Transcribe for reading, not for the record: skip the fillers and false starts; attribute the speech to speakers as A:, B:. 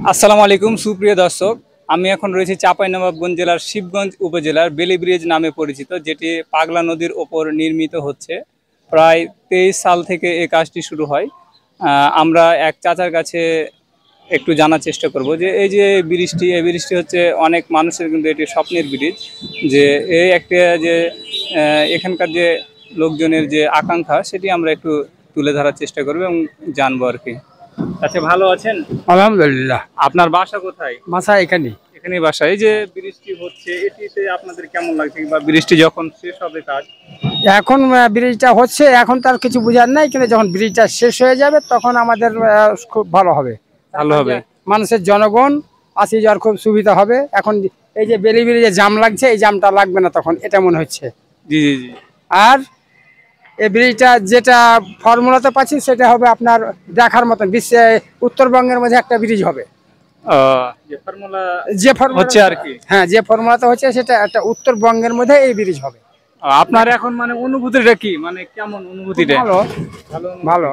A: আসসালামু আলাইকুম সুপ্রিয় দর্শক। আমি এখন রয়েছি চাঁপাইনবাবগঞ্জ জেলার শিবগঞ্জ উপজেলার বেলি ব্রিজ নামে পরিচিত, যেটি পাগলা নদীর ওপর নির্মিত হচ্ছে। প্রায় 23 সাল থেকে এই কাজটি শুরু হয়। আমরা এক চাচার কাছে একটু জানার চেষ্টা করব যে এই যে ব্রিজটি, এই ব্রিজটি হচ্ছে অনেক মানুষের কিন্তু এটি স্বপ্নের ব্রিজ। যে এই একটা যে এখানকার যে লোকজনের যে আকাঙ্ক্ষা, সেটি আমরা একটু তুলে ধরার চেষ্টা করব এবং জানবো আর কি। আচ্ছা, ভালো আছেন?
B: আলহামদুলিল্লাহ।
A: আপনার বাসা কোথায়?
B: মাছা এখানে।
A: এখানেই বাসা। এই যে বৃষ্টি হচ্ছে, এটিতে আপনাদের কেমন লাগছে, বা বৃষ্টি যখন শেষ হবে কাজ?
B: এখন ব্রিজটা হচ্ছে, এখন তার কিছু বোঝার নাই, কিন্তু যখন ব্রিজটা শেষ হয়ে যাবে তখন আমাদের খুব ভালো হবে।
A: ভালো হবে।
B: মানুষের জনগণ আসি যাওয়ার খুব সুবিধা হবে। এখন এই যে বেলি ব্রিজে জাম লাগছে, এই জামটা লাগবে না তখন, এটা মনে হচ্ছে।
A: জি জি জি।
B: আর এই ব্রিজটা যেটা ফর্মুলাতে পাচ্ছি সেটা হবে আপনার দেখার মতন, বিশ্বে উত্তরবঙ্গের মধ্যে একটা ব্রিজ হবে।
A: যে ফর্মুলা
B: যে ফর্মুলা
A: হচ্ছে আর কি।
B: হ্যাঁ, যে ফর্মুলাতে হচ্ছে সেটা একটা উত্তরবঙ্গের মধ্যে এই ব্রিজ হবে।
A: আপনার এখন মানে অনুভূতিটা কি, মানে কেমন অনুভূতিটা?
B: ভালো।
A: ভালো
B: ভালো।